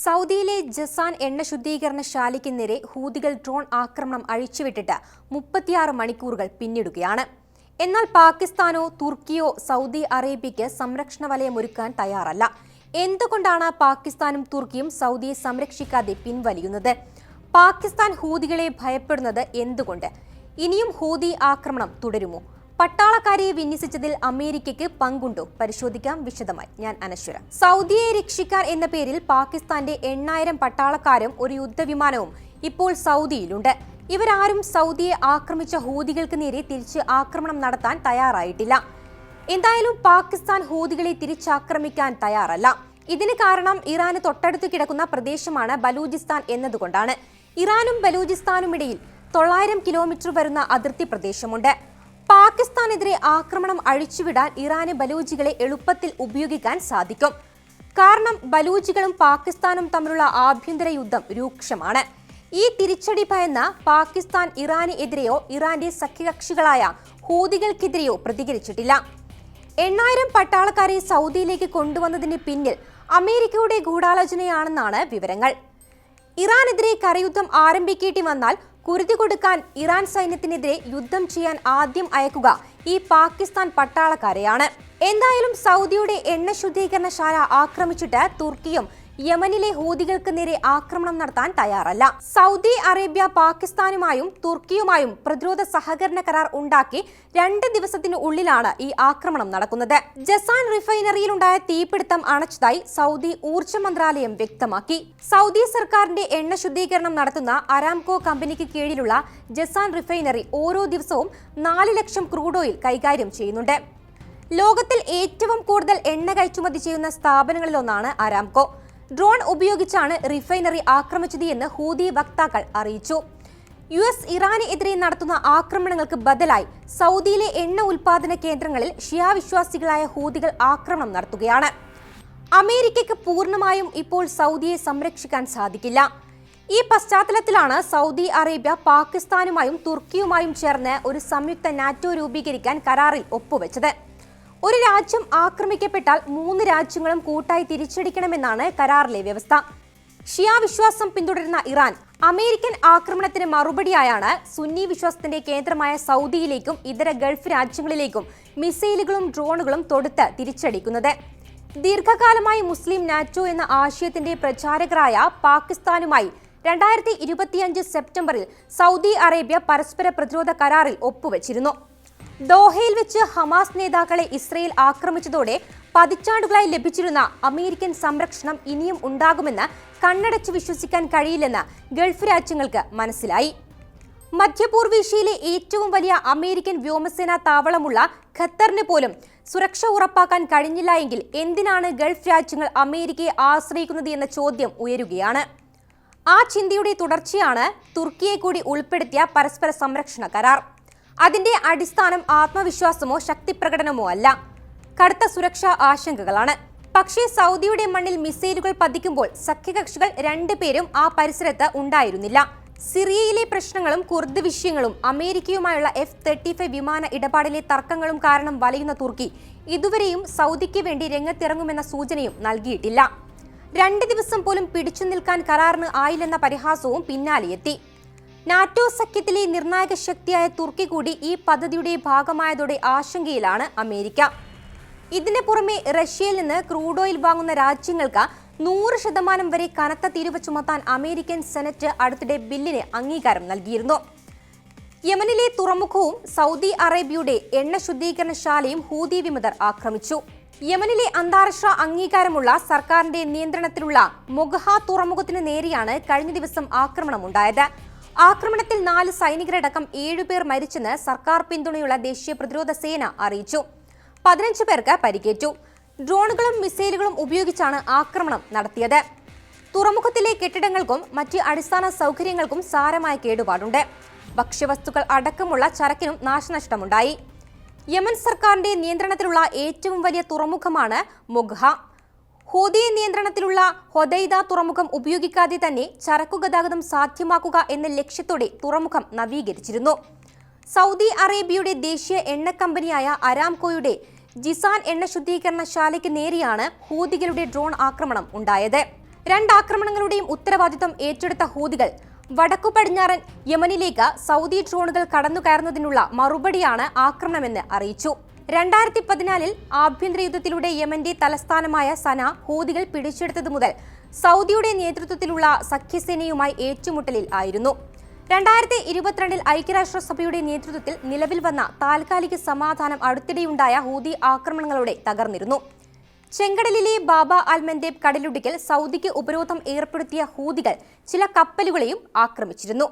സൗദിയിലെ ജസാൻ എണ്ണ ശുദ്ധീകരണശാലയ്ക്ക് നേരെ ഹൂതികൾ ഡ്രോൺ ആക്രമണം അഴിച്ചുവിട്ടിട്ട് 36 മണിക്കൂറുകൾ പിന്നിടുകയാണ്. എന്നാൽ പാകിസ്ഥാനോ തുർക്കിയോ സൗദി അറേബ്യയ്ക്ക് സംരക്ഷണ വലയമൊരുക്കാൻ തയ്യാറല്ല. എന്തുകൊണ്ടാണ് പാകിസ്ഥാനും തുർക്കിയും സൗദിയെ സംരക്ഷിക്കാതെ പിൻവലിയുന്നത്? പാകിസ്ഥാൻ ഹൂതികളെ ഭയപ്പെടുന്നത് എന്തുകൊണ്ട്? ഇനിയും ഹൂതി ആക്രമണം തുടരുമോ? പട്ടാളക്കാരെ വിന്യസിച്ചതിൽ അമേരിക്കയ്ക്ക് പങ്കുണ്ടോ? പരിശോധിക്കാം വിശദമായി. ഞാൻ അനശ്വര. സൗദിയെ രക്ഷിക്കാൻ എന്ന പേരിൽ പാകിസ്ഥാന്റെ 8000 പട്ടാളക്കാരും ഒരു യുദ്ധവിമാനവും ഇപ്പോൾ സൗദിയിലുണ്ട്. ഇവരാരും സൗദിയെ ആക്രമിച്ച ഹൂതികൾക്ക് നേരെ തിരിച്ച് ആക്രമണം നടത്താൻ തയ്യാറായിട്ടില്ല. എന്തായാലും പാകിസ്ഥാൻ ഹൂതികളെ തിരിച്ചാക്രമിക്കാൻ തയ്യാറല്ല. ഇതിന് കാരണം ഇറാന് തൊട്ടടുത്ത് കിടക്കുന്ന പ്രദേശമാണ് ബലൂചിസ്ഥാൻ എന്നതുകൊണ്ടാണ്. ഇറാനും ബലൂചിസ്ഥാനുമിടയിൽ 900 കിലോമീറ്റർ വരുന്ന അതിർത്തി പ്രദേശമുണ്ട്. പാകിസ്ഥാനെതിരെ ആക്രമണം അഴിച്ചുവിടാൻ ഇറാന് ബലൂചികളെ എളുപ്പത്തിൽ ഉപയോഗിക്കാൻ സാധിക്കും. കാരണം ബലൂചികളും പാകിസ്ഥാനും തമ്മിലുള്ള ആഭ്യന്തര യുദ്ധം രൂക്ഷമാണ്. ഈ തിരിച്ചടി ഭയന്ന പാകിസ്ഥാൻ ഇറാന് എതിരെയോ ഇറാന്റെ സഖ്യകക്ഷികളായ ഹൂതികൾക്കെതിരെയോ പ്രതികരിച്ചിട്ടില്ല. 8000 പട്ടാളക്കാരെ സൗദിയിലേക്ക് കൊണ്ടുവന്നതിന് പിന്നിൽ അമേരിക്കയുടെ ഗൂഢാലോചനയാണെന്നാണ് വിവരങ്ങൾ. ഇറാനെതിരെ കരയുദ്ധം ആരംഭിക്കേണ്ടി വന്നാൽ കുരുതി കൊടുക്കാൻ ഇറാൻ സൈന്യത്തിനെതിരെ യുദ്ധം ചെയ്യാൻ ആദ്യം അയക്കുക ഈ പാകിസ്ഥാൻ പട്ടാളക്കാരെയാണ്. എന്തായാലും സൗദിയുടെ എണ്ണ ശുദ്ധീകരണശാല ആക്രമിച്ചിട്ട് തുർക്കിയും യമനിലെ ഹൂതികൾക്ക് നേരെ ആക്രമണം നടത്താൻ തയ്യാറല്ല. സൗദി അറേബ്യ പാകിസ്ഥാനുമായും തുർക്കിയുമായും പ്രതിരോധ സഹകരണ കരാർ ഉണ്ടാക്കി 2 ദിവസത്തിനു ഉള്ളിലാണ് ഈ ആക്രമണം നടക്കുന്നത്. ജസാൻ റിഫൈനറിയിലുണ്ടായ തീപിടുത്തം അണച്ചതായി സൗദി ഊർജ്ജ മന്ത്രാലയം വ്യക്തമാക്കി. സൗദി സർക്കാരിന്റെ എണ്ണ ശുദ്ധീകരണം നടത്തുന്ന അരാംകോ കമ്പനിക്ക് കീഴിലുള്ള ജസാൻ റിഫൈനറി ഓരോ ദിവസവും 4 ലക്ഷം ക്രൂഡ് ഓയിൽ കൈകാര്യം ചെയ്യുന്നുണ്ട്. ലോകത്തിൽ ഏറ്റവും കൂടുതൽ എണ്ണ കയറ്റുമതി ചെയ്യുന്ന സ്ഥാപനങ്ങളിലൊന്നാണ് അരാംകോ. ഡ്രോൺ ഉപയോഗിച്ചാണ് റിഫൈനറി ആക്രമിച്ചത് എന്ന് ഹൂതി വക്താക്കൾ അറിയിച്ചു. US ഇറാന് എതിരെ നടത്തുന്ന ആക്രമണങ്ങൾക്ക് ബദലായി സൗദിയിലെ എണ്ണ ഉൽപാദന കേന്ദ്രങ്ങളിൽ ഷിയ വിശ്വാസികളായ ഹൂതികൾ ആക്രമണം നടത്തുകയാണ്. അമേരിക്കയ്ക്ക് പൂർണ്ണമായും ഇപ്പോൾ സൗദിയെ സംരക്ഷിക്കാൻ സാധിക്കില്ല. ഈ പശ്ചാത്തലത്തിലാണ് സൗദി അറേബ്യ പാകിസ്ഥാനുമായും തുർക്കിയുമായും ചേർന്ന് ഒരു സംയുക്ത നാറ്റോ രൂപീകരിക്കാൻ കരാറിൽ ഒപ്പുവെച്ചത്. ഒരു രാജ്യം ആക്രമിക്കപ്പെട്ടാൽ 3 രാജ്യങ്ങളും കൂട്ടായി തിരിച്ചടിക്കണമെന്നാണ് കരാറിലെ വ്യവസ്ഥ. ഷിയ വിശ്വാസം പിന്തുടരുന്ന ഇറാൻ അമേരിക്കൻ ആക്രമണത്തിന് മറുപടിയായാണ് സുന്നി വിശ്വാസത്തിന്റെ കേന്ദ്രമായ സൗദിയിലേക്കും ഇതര ഗൾഫ് രാജ്യങ്ങളിലേക്കും മിസൈലുകളും ഡ്രോണുകളും തൊടുത്ത് തിരിച്ചടിക്കുന്നത്. ദീർഘകാലമായി മുസ്ലിം നാറ്റോ എന്ന ആശയത്തിന്റെ പ്രചാരകരായ പാകിസ്ഥാനുമായി 2025 സെപ്റ്റംബറിൽ സൗദി അറേബ്യ പരസ്പര പ്രതിരോധ കരാറിൽ ഒപ്പുവെച്ചിരുന്നു. ദോഹയിൽ വെച്ച് ഹമാസ് നേതാക്കളെ ഇസ്രയേൽ ആക്രമിച്ചതോടെ പതിറ്റാണ്ടുകളായി ലഭിച്ചിരുന്ന അമേരിക്കൻ സംരക്ഷണം ഇനിയും ഉണ്ടാകുമെന്ന് കണ്ണടച്ച് വിശ്വസിക്കാൻ കഴിയില്ലെന്ന് ഗൾഫ് രാജ്യങ്ങൾക്ക് മനസ്സിലായി. മധ്യപൂർവേഷ്യയിലെ ഏറ്റവും വലിയ അമേരിക്കൻ വ്യോമസേനാ താവളമുള്ള ഖത്തറിന് പോലും സുരക്ഷ ഉറപ്പാക്കാൻ കഴിഞ്ഞില്ല എങ്കിൽ എന്തിനാണ് ഗൾഫ് രാജ്യങ്ങൾ അമേരിക്കയെ ആശ്രയിക്കുന്നത് എന്ന ചോദ്യം ഉയരുകയാണ്. ആ ചിന്തയുടെ തുടർച്ചയാണ് തുർക്കിയെ കൂടി ഉൾപ്പെടുത്തിയ പരസ്പര സംരക്ഷണ കരാർ. അതിന്റെ അടിസ്ഥാനം ആത്മവിശ്വാസമോ ശക്തിപ്രകടനമോ അല്ല, കടുത്ത സുരക്ഷാ ആശങ്കകളാണ്. പക്ഷേ സൗദിയുടെ മണ്ണിൽ മിസൈലുകൾ പതിക്കുമ്പോൾ സഖ്യകക്ഷികൾ 2 പേരും ആ പരിസരത്ത് ഉണ്ടായിരുന്നില്ല. സിറിയയിലെ പ്രശ്നങ്ങളും കുർദ് വിഷയങ്ങളും അമേരിക്കയുമായുള്ള F-35 വിമാന ഇടപാടിലെ തർക്കങ്ങളും കാരണം വലയുന്ന തുർക്കി ഇതുവരെയും സൗദിക്ക് വേണ്ടി രംഗത്തിറങ്ങുമെന്ന സൂചനയും നൽകിയിട്ടില്ല. 2 ദിവസം പോലും പിടിച്ചു നിൽക്കാൻ കരാറിന് ആയില്ലെന്ന പരിഹാസവും പിന്നാലെയെത്തി. നാറ്റോ സഖ്യത്തിലെ നിർണായക ശക്തിയായ തുർക്കി കൂടി ഈ പദ്ധതിയുടെ ഭാഗമായതോടെ ആശങ്കയിലാണ് അമേരിക്ക. ഇതിന് പുറമെ റഷ്യയിൽ നിന്ന് ക്രൂഡ് ഓയിൽ വാങ്ങുന്ന രാജ്യങ്ങൾക്ക് 100% വരെ കനത്ത തീരുവ ചുമത്താൻ അമേരിക്കൻ സെനറ്റ് അടുത്തിടെ ബില്ലിന് അംഗീകാരം നൽകിയിരുന്നു. യമനിലെ തുറമുഖവും സൗദി അറേബ്യയുടെ എണ്ണ ശുദ്ധീകരണശാലയും ഹൂതി വിമതർ ആക്രമിച്ചു. യമനിലെ അന്താരാഷ്ട്ര അംഗീകാരമുള്ള സർക്കാരിന്റെ നിയന്ത്രണത്തിലുള്ള മൊഗഹ തുറമുഖത്തിന് നേരെയാണ് കഴിഞ്ഞ ദിവസം ആക്രമണമുണ്ടായത്. ആക്രമണത്തിൽ 4 സൈനികരടക്കം 7 പേർ മരിച്ചെന്ന് സർക്കാർ പിന്തുണയുള്ള ദേശീയ പ്രതിരോധ സേന അറിയിച്ചു. 15 പേർക്ക് പരിക്കേറ്റു. ഡ്രോണുകളും മിസൈലുകളും ഉപയോഗിച്ചാണ് ആക്രമണം നടത്തിയത്. തുറമുഖത്തിലെ കെട്ടിടങ്ങൾക്കും മറ്റ് അടിസ്ഥാന സൗകര്യങ്ങൾക്കും സാരമായ കേടുപാടുണ്ട്. ഭക്ഷ്യവസ്തുക്കൾ അടക്കമുള്ള ചരക്കിനും നാശനഷ്ടമുണ്ടായി. യമൻ സർക്കാരിന്റെ നിയന്ത്രണത്തിലുള്ള ഏറ്റവും വലിയ തുറമുഖമാണ് മൊഗ്ഹ. ഹൂതി നിയന്ത്രണത്തിലുള്ള ഹൊദൈദ തുറമുഖം ഉപയോഗിക്കാതെ തന്നെ ചരക്കു ഗതാഗതം സാധ്യമാക്കുക എന്ന ലക്ഷ്യത്തോടെ തുറമുഖം നവീകരിച്ചിരുന്നു. സൗദി അറേബ്യയുടെ ദേശീയ എണ്ണ കമ്പനിയായ അരാംകോയുടെ ജിസാൻ എണ്ണ ശുദ്ധീകരണശാലയ്ക്ക് നേരെയാണ് ഹൂതികളുടെ ഡ്രോൺ ആക്രമണം ഉണ്ടായത്. രണ്ടാക്രമണങ്ങളുടെയും ഉത്തരവാദിത്തം ഏറ്റെടുത്ത ഹൂതികൾ വടക്കു പടിഞ്ഞാറൻ യമനിലേക്ക് സൗദി ഡ്രോണുകൾ കടന്നുകയറുന്നതിനുള്ള മറുപടിയാണ് ആക്രമണമെന്ന് അറിയിച്ചു. 2014 ആഭ്യന്തര യുദ്ധത്തിലൂടെ യമന്റെ തലസ്ഥാനമായ സന ഹൂതികൾ പിടിച്ചെടുത്തത് മുതൽ സൗദിയുടെ നേതൃത്വത്തിലുള്ള സഖ്യസേനയുമായി ഏറ്റുമുട്ടലിൽ ആയിരുന്നു. 2022 ഐക്യരാഷ്ട്രസഭയുടെ നേതൃത്വത്തിൽ നിലവിൽ വന്ന താൽക്കാലിക സമാധാനം അടുത്തിടെയുണ്ടായ ഹൂതി ആക്രമണങ്ങളോടെ തകർന്നിരുന്നു. ചെങ്കടലിലെ ബാബ അൽ മന്ദേബ് കടലിടുക്കിൽ സൗദിക്ക് ഉപരോധം ഏർപ്പെടുത്തിയ ഹൂതികൾ ചില കപ്പലുകളെയും ആക്രമിച്ചിരുന്നു.